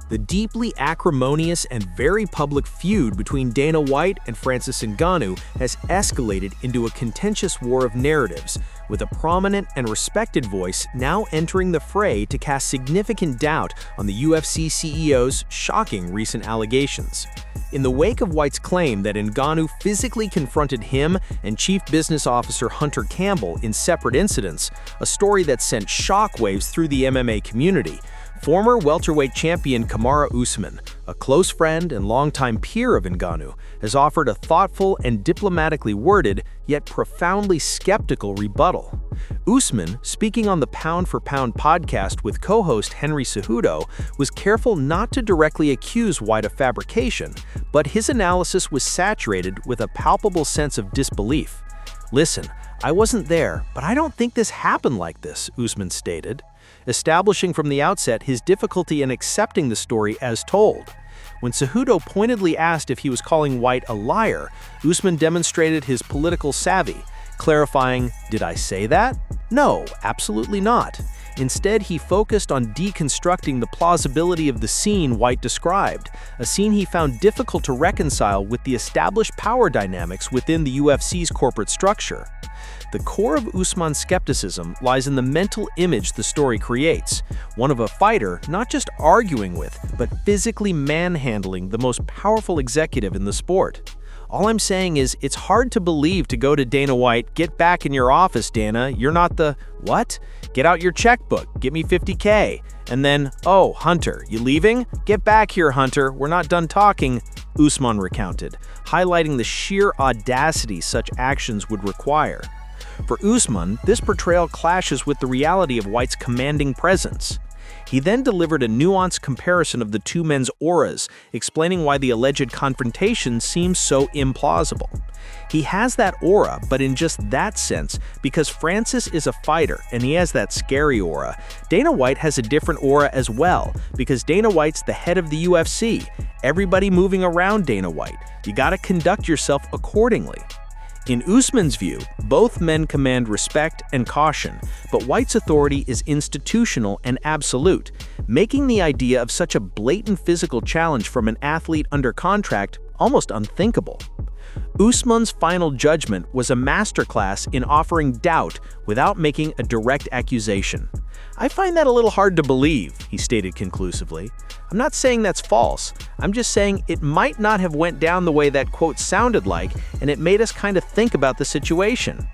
The deeply acrimonious and very public feud between Dana White and Francis Ngannou has escalated into a contentious war of narratives, with a prominent and respected voice now entering the fray to cast significant doubt on the UFC CEO's shocking recent allegations. In the wake of White's claim that Ngannou physically confronted him and Chief Business Officer Hunter Campbell in separate incidents, a story that sent shockwaves through the MMA community, former welterweight champion Kamaru Usman, a close friend and longtime peer of Ngannou, has offered a thoughtful and diplomatically worded, yet profoundly skeptical rebuttal. Usman, speaking on the Pound for Pound podcast with co-host Henry Cejudo, was careful not to directly accuse White of fabrication, but his analysis was saturated with a palpable sense of disbelief. "Listen, I wasn't there, but I don't think this happened like this," Usman stated, establishing from the outset his difficulty in accepting the story as told. When Cejudo pointedly asked if he was calling White a liar, Usman demonstrated his political savvy, clarifying, "Did I say that? No, absolutely not." Instead, he focused on deconstructing the plausibility of the scene White described, a scene he found difficult to reconcile with the established power dynamics within the UFC's corporate structure. The core of Usman's skepticism lies in the mental image the story creates, one of a fighter not just arguing with, but physically manhandling the most powerful executive in the sport. "All I'm saying is, it's hard to believe to go to Dana White, 'Get back in your office, Dana, you're not the—' What? Get out your checkbook, get me $50K. And then, 'Oh, Hunter, you leaving? Get back here, Hunter, we're not done talking,'" Usman recounted, highlighting the sheer audacity such actions would require. For Usman, this portrayal clashes with the reality of White's commanding presence. He then delivered a nuanced comparison of the two men's auras, explaining why the alleged confrontation seems so implausible. He has that aura, but in just that sense, because Francis is a fighter and he has that scary aura. Dana White has a different aura as well, because Dana White's the head of the UFC. Everybody moving around Dana White. You gotta conduct yourself accordingly. In Usman's view, both men command respect and caution, but White's authority is institutional and absolute, making the idea of such a blatant physical challenge from an athlete under contract almost unthinkable. Usman's final judgment was a masterclass in offering doubt without making a direct accusation. "I find that a little hard to believe," he stated conclusively. "I'm not saying that's false. I'm just saying it might not have went down the way that quote sounded like, and it made us kind of think about the situation."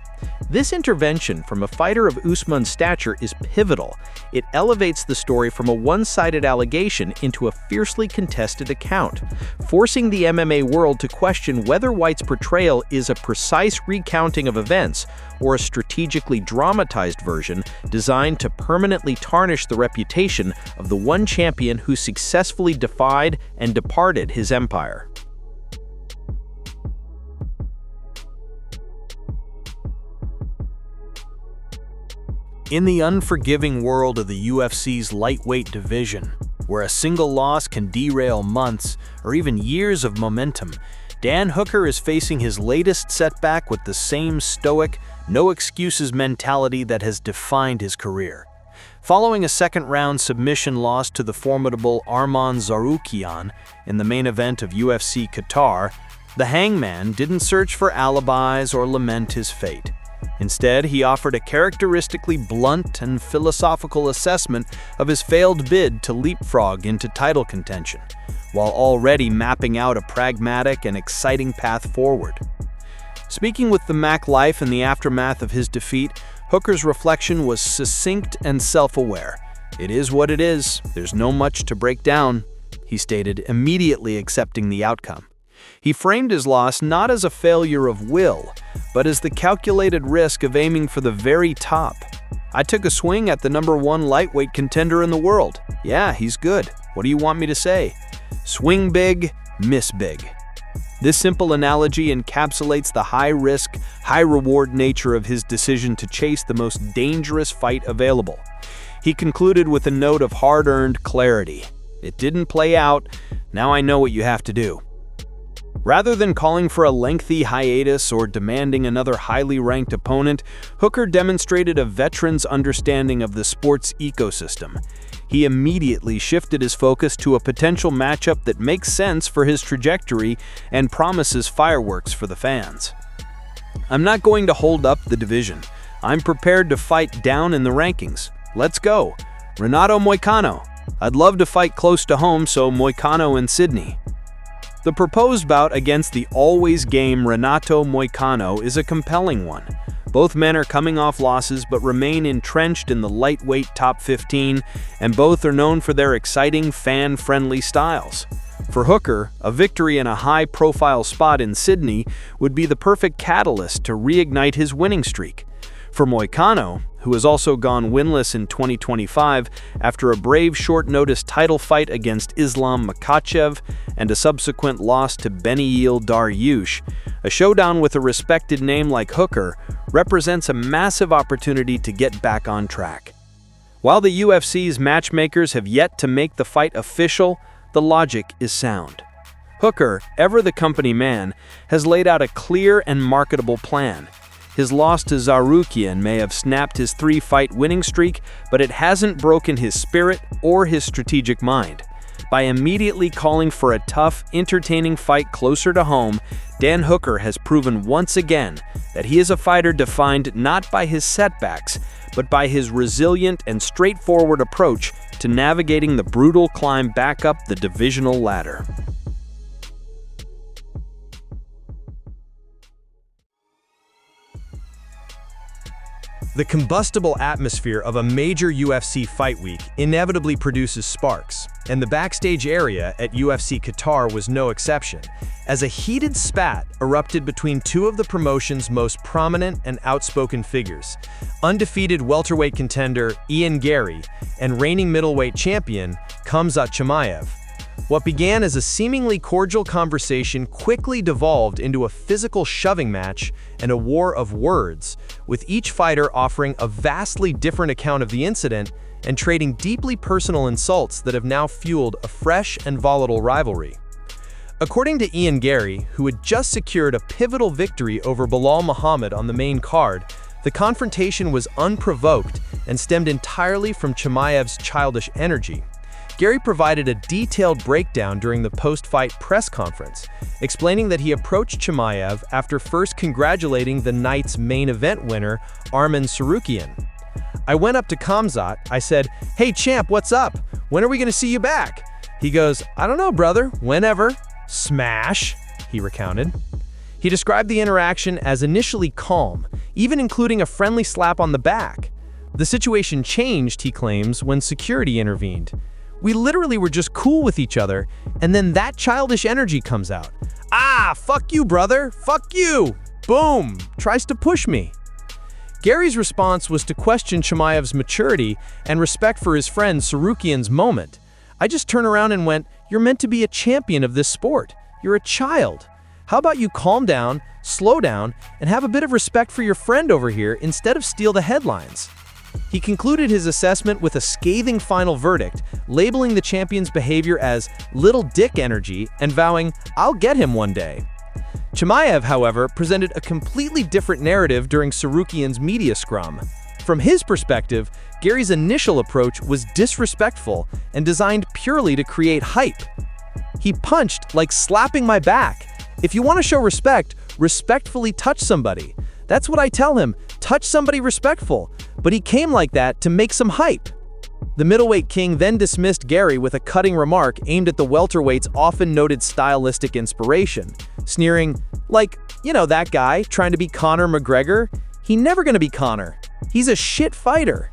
This intervention from a fighter of Usman's stature is pivotal. It elevates the story from a one-sided allegation into a fiercely contested account, forcing the MMA world to question whether White's portrayal is a precise recounting of events or a strategically dramatized version designed to permanently tarnish the reputation of the one champion who successfully defied and departed his empire. In the unforgiving world of the UFC's lightweight division, where a single loss can derail months or even years of momentum, Dan Hooker is facing his latest setback with the same stoic, no-excuses mentality that has defined his career. Following a second-round submission loss to the formidable Arman Tsarukyan in the main event of UFC Qatar, the Hangman didn't search for alibis or lament his fate. Instead, he offered a characteristically blunt and philosophical assessment of his failed bid to leapfrog into title contention, while already mapping out a pragmatic and exciting path forward. Speaking with the Mac Life in the aftermath of his defeat, Hooker's reflection was succinct and self-aware. "It is what it is. There's no much to break down," he stated, immediately accepting the outcome. He framed his loss not as a failure of will, but as the calculated risk of aiming for the very top. "I took a swing at the #1 lightweight contender in the world. Yeah, he's good. What do you want me to say? Swing big, miss big." This simple analogy encapsulates the high-risk, high-reward nature of his decision to chase the most dangerous fight available. He concluded with a note of hard-earned clarity. "It didn't play out. Now I know what you have to do." Rather than calling for a lengthy hiatus or demanding another highly ranked opponent, Hooker demonstrated a veteran's understanding of the sport's ecosystem. he immediately shifted his focus to a potential matchup that makes sense for his trajectory and promises fireworks for the fans. "I'm not going to hold up the division. I'm prepared to fight down in the rankings. Let's go. Renato Moicano. I'd love to fight close to home, so Moicano in Sydney." The proposed bout against the always game Renato Moicano is a compelling one. Both men are coming off losses but remain entrenched in the lightweight top 15, and both are known for their exciting, fan-friendly styles. For Hooker, a victory in a high-profile spot in Sydney would be the perfect catalyst to reignite his winning streak. For Moicano, who has also gone winless in 2025 after a brave short-notice title fight against Islam Makhachev and a subsequent loss to Beneil Dariush, a showdown with a respected name like Hooker represents a massive opportunity to get back on track. While the UFC's matchmakers have yet to make the fight official, the logic is sound. Hooker, ever the company man, has laid out a clear and marketable plan. His loss to Tsarukyan may have snapped his 3-fight winning streak, but it hasn't broken his spirit or his strategic mind. By immediately calling for a tough, entertaining fight closer to home, Dan Hooker has proven once again that he is a fighter defined not by his setbacks, but by his resilient and straightforward approach to navigating the brutal climb back up the divisional ladder. The combustible atmosphere of a major UFC fight week inevitably produces sparks, and the backstage area at UFC Qatar was no exception, as a heated spat erupted between two of the promotion's most prominent and outspoken figures, undefeated welterweight contender Ian Garry and reigning middleweight champion Khamzat Chimaev. What began as a seemingly cordial conversation quickly devolved into a physical shoving match and a war of words, with each fighter offering a vastly different account of the incident and trading deeply personal insults that have now fueled a fresh and volatile rivalry. According to Ian Garry, who had just secured a pivotal victory over Bilal Muhammad on the main card, the confrontation was unprovoked and stemmed entirely from Chimaev's childish energy. Garry provided a detailed breakdown during the post-fight press conference, explaining that he approached Chimaev after first congratulating the night's main event winner, Arman Tsarukyan. "I went up to Khamzat. I said, 'Hey champ, what's up? When are we going to see you back?' He goes, 'I don't know, brother. Whenever.' Smash," he recounted. He described the interaction as initially calm, even including a friendly slap on the back. The situation changed, he claims, when security intervened. "We literally were just cool with each other, and then that childish energy comes out. 'Ah, fuck you, brother. Fuck you.' Boom. Tries to push me." Garry's response was to question Chimaev's maturity and respect for his friend Tsarukyan's moment. "I just turned around and went, 'You're meant to be a champion of this sport. You're a child. How about you calm down, slow down, and have a bit of respect for your friend over here instead of steal the headlines?'" He concluded his assessment with a scathing final verdict, labeling the champion's behavior as little dick energy and vowing, "I'll get him one day." Chimaev, however, presented a completely different narrative during Tsarukyan's media scrum. From his perspective, Garry's initial approach was disrespectful and designed purely to create hype. He punched like slapping my back. "If you want to show respect, respectfully touch somebody. That's what I tell him, touch somebody respectful. But he came like that to make some hype." The middleweight king then dismissed Garry with a cutting remark aimed at the welterweight's often noted stylistic inspiration, sneering, like, "You know that guy trying to be Conor McGregor? He never gonna be Conor. He's a shit fighter."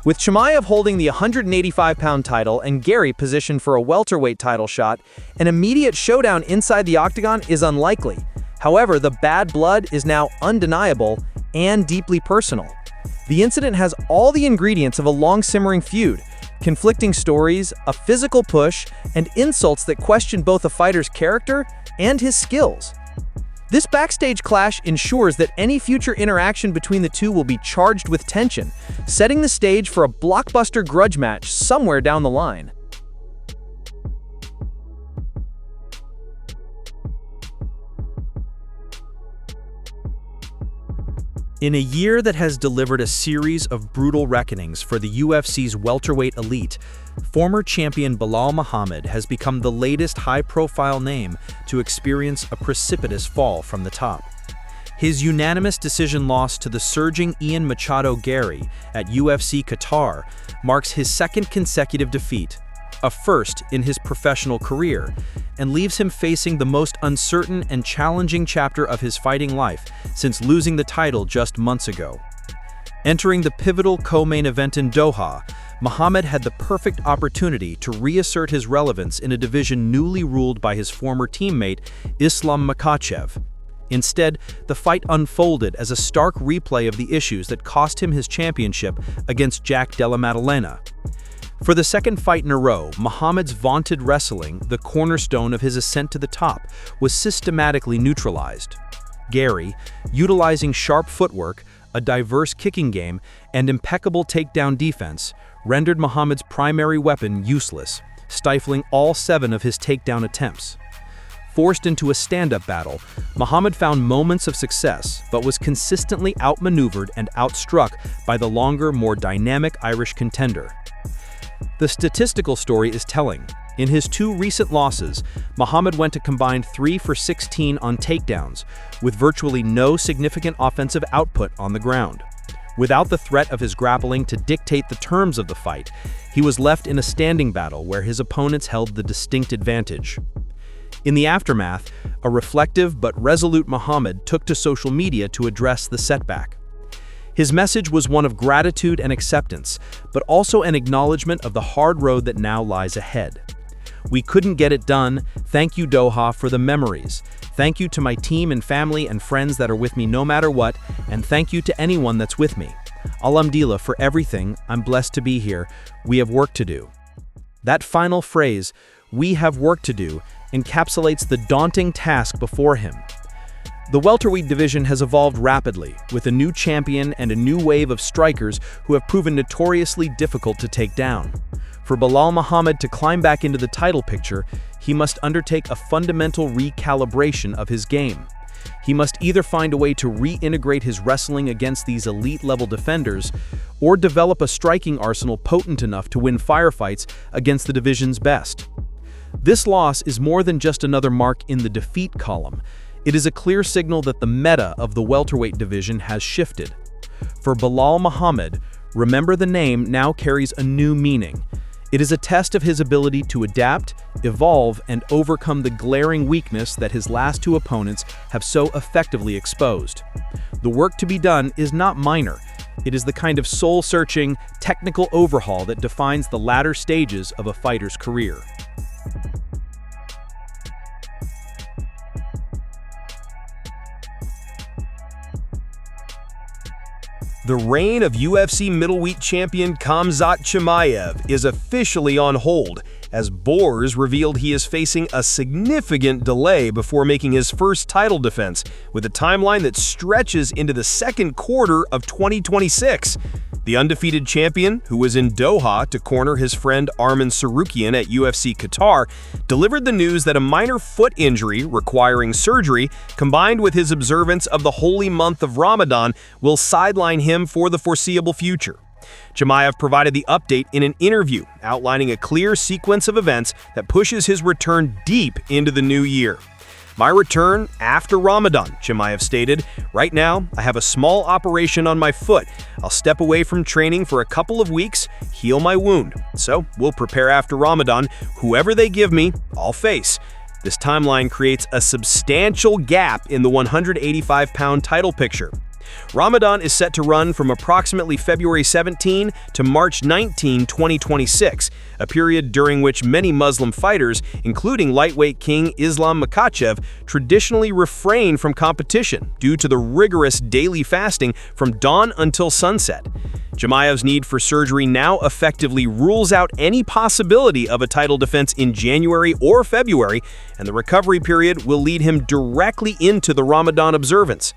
With Chimaev holding the 185-pound title and Garry positioned for a welterweight title shot, an immediate showdown inside the octagon is unlikely. However, the bad blood is now undeniable and deeply personal. The incident has all the ingredients of a long-simmering feud: conflicting stories, a physical push, and insults that question both a fighter's character and his skills. This backstage clash ensures that any future interaction between the two will be charged with tension, setting the stage for a blockbuster grudge match somewhere down the line. In a year that has delivered a series of brutal reckonings for the UFC's welterweight elite, former champion Belal Muhammad has become the latest high-profile name to experience a precipitous fall from the top. His unanimous decision loss to the surging Ian Machado Garry at UFC Qatar marks his second consecutive defeat, a first in his professional career, and leaves him facing the most uncertain and challenging chapter of his fighting life since losing the title just months ago. Entering the pivotal co-main event in Doha, Muhammad had the perfect opportunity to reassert his relevance in a division newly ruled by his former teammate Usman Makhachev. Instead, the fight unfolded as a stark replay of the issues that cost him his championship against Jack Della Maddalena. For the second fight in a row, Muhammad's vaunted wrestling, the cornerstone of his ascent to the top, was systematically neutralized. Garry, utilizing sharp footwork, a diverse kicking game, and impeccable takedown defense, rendered Muhammad's primary weapon useless, stifling all 7 of his takedown attempts. Forced into a stand-up battle, Muhammad found moments of success, but was consistently outmaneuvered and outstruck by the longer, more dynamic Irish contender. The statistical story is telling. In his 2 recent losses, Muhammad went a combined 3 for 16 on takedowns, with virtually no significant offensive output on the ground. Without the threat of his grappling to dictate the terms of the fight, he was left in a standing battle where his opponents held the distinct advantage. In the aftermath, a reflective but resolute Muhammad took to social media to address the setback. His message was one of gratitude and acceptance, but also an acknowledgement of the hard road that now lies ahead. "We couldn't get it done. Thank you, Doha, for the memories. Thank you to my team and family and friends that are with me no matter what, and thank you to anyone that's with me. Alhamdulillah for everything. I'm blessed to be here. We have work to do." That final phrase, "we have work to do," encapsulates the daunting task before him. The welterweight division has evolved rapidly, with a new champion and a new wave of strikers who have proven notoriously difficult to take down. For Belal Muhammad to climb back into the title picture, he must undertake a fundamental recalibration of his game. He must either find a way to reintegrate his wrestling against these elite-level defenders, or develop a striking arsenal potent enough to win firefights against the division's best. This loss is more than just another mark in the defeat column. It is a clear signal that the meta of the welterweight division has shifted. For Belal Muhammad, remember the name now carries a new meaning. It is a test of his ability to adapt, evolve, and overcome the glaring weakness that his last 2 opponents have so effectively exposed. The work to be done is not minor. It is the kind of soul-searching, technical overhaul that defines the latter stages of a fighter's career. The reign of UFC middleweight champion Khamzat Chimaev is officially on hold, as Boers revealed he is facing a significant delay before making his first title defense, with a timeline that stretches into the second quarter of 2026. The undefeated champion, who was in Doha to corner his friend Arman Tsarukyan at UFC Qatar, delivered the news that a minor foot injury requiring surgery, combined with his observance of the holy month of Ramadan, will sideline him for the foreseeable future. Chimaev provided the update in an interview, outlining a clear sequence of events that pushes his return deep into the new year. "My return after Ramadan," Chimaev stated. "Right now, I have a small operation on my foot. I'll step away from training for a couple of weeks, heal my wound. So, we'll prepare after Ramadan. Whoever they give me, I'll face." This timeline creates a substantial gap in the 185-pound title picture. Ramadan is set to run from approximately February 17 to March 19, 2026, a period during which many Muslim fighters, including lightweight king Usman Makhachev, traditionally refrain from competition due to the rigorous daily fasting from dawn until sunset. Chimaev's need for surgery now effectively rules out any possibility of a title defense in January or February, and the recovery period will lead him directly into the Ramadan observance.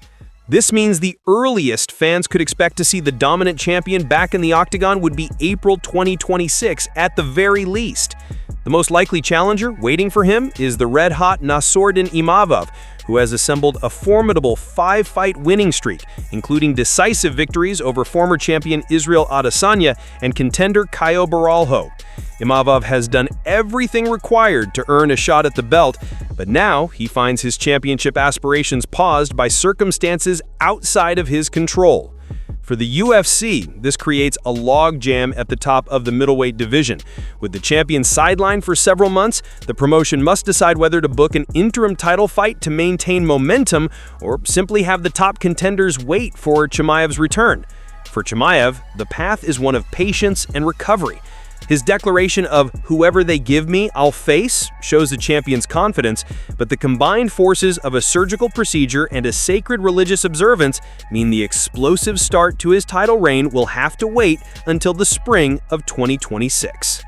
This means the earliest fans could expect to see the dominant champion back in the octagon would be April 2026 at the very least. The most likely challenger waiting for him is the red-hot Nassourdine Imavov, who has assembled a formidable 5-fight winning streak, including decisive victories over former champion Israel Adesanya and contender Caio Borralho. Chimaev has done everything required to earn a shot at the belt, but now he finds his championship aspirations paused by circumstances outside of his control. For the UFC, this creates a logjam at the top of the middleweight division. With the champion sidelined for several months, the promotion must decide whether to book an interim title fight to maintain momentum or simply have the top contenders wait for Chimaev's return. For Chimaev, the path is one of patience and recovery. His declaration of "whoever they give me, I'll face" shows the champion's confidence, but the combined forces of a surgical procedure and a sacred religious observance mean the explosive start to his title reign will have to wait until the spring of 2026.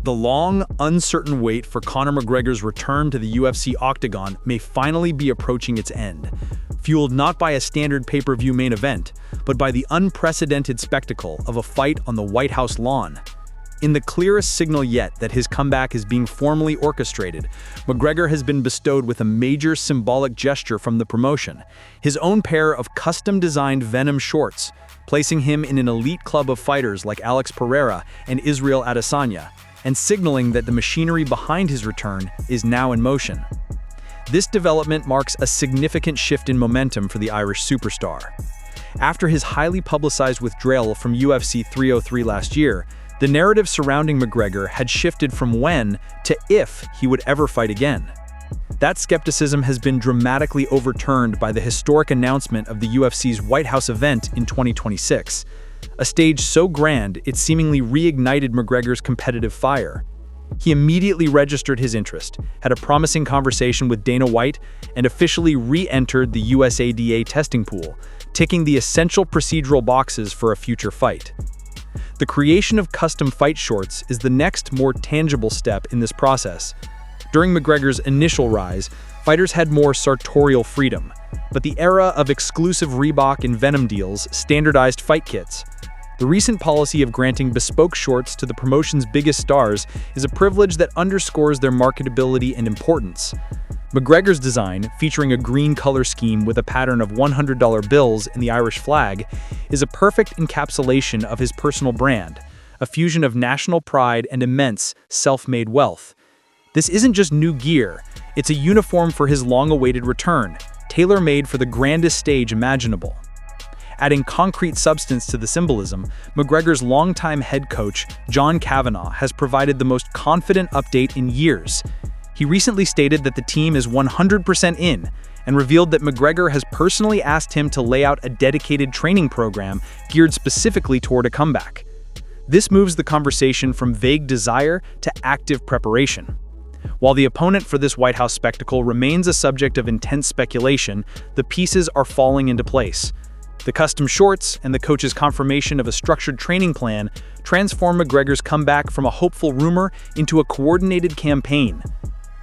The long, uncertain wait for Conor McGregor's return to the UFC octagon may finally be approaching its end, fueled not by a standard pay-per-view main event, but by the unprecedented spectacle of a fight on the White House lawn. In the clearest signal yet that his comeback is being formally orchestrated, McGregor has been bestowed with a major symbolic gesture from the promotion, his own pair of custom-designed Venom shorts, placing him in an elite club of fighters like Alex Pereira and Israel Adesanya, and signaling that the machinery behind his return is now in motion. This development marks a significant shift in momentum for the Irish superstar. After his highly publicized withdrawal from UFC 303 last year, the narrative surrounding McGregor had shifted from when to if he would ever fight again. That skepticism has been dramatically overturned by the historic announcement of the UFC's White House event in 2026. A stage so grand it seemingly reignited McGregor's competitive fire. He immediately registered his interest, had a promising conversation with Dana White, and officially re-entered the USADA testing pool, ticking the essential procedural boxes for a future fight. The creation of custom fight shorts is the next, more tangible step in this process. During McGregor's initial rise, fighters had more sartorial freedom, but the era of exclusive Reebok and Venom deals standardized fight kits. The recent policy of granting bespoke shorts to the promotion's biggest stars is a privilege that underscores their marketability and importance. McGregor's design, featuring a green color scheme with a pattern of $100 bills in the Irish flag, is a perfect encapsulation of his personal brand, a fusion of national pride and immense, self-made wealth. This isn't just new gear, it's a uniform for his long-awaited return, tailor-made for the grandest stage imaginable. Adding concrete substance to the symbolism, McGregor's longtime head coach, John Kavanagh, has provided the most confident update in years. He recently stated that the team is 100% in, and revealed that McGregor has personally asked him to lay out a dedicated training program geared specifically toward a comeback. This moves the conversation from vague desire to active preparation. While the opponent for this White House spectacle remains a subject of intense speculation, the pieces are falling into place. The custom shorts and the coach's confirmation of a structured training plan transform McGregor's comeback from a hopeful rumor into a coordinated campaign.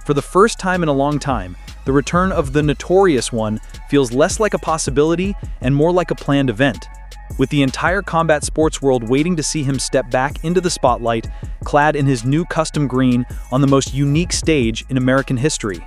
For the first time in a long time, the return of the Notorious One feels less like a possibility and more like a planned event, with the entire combat sports world waiting to see him step back into the spotlight, clad in his new custom green on the most unique stage in American history.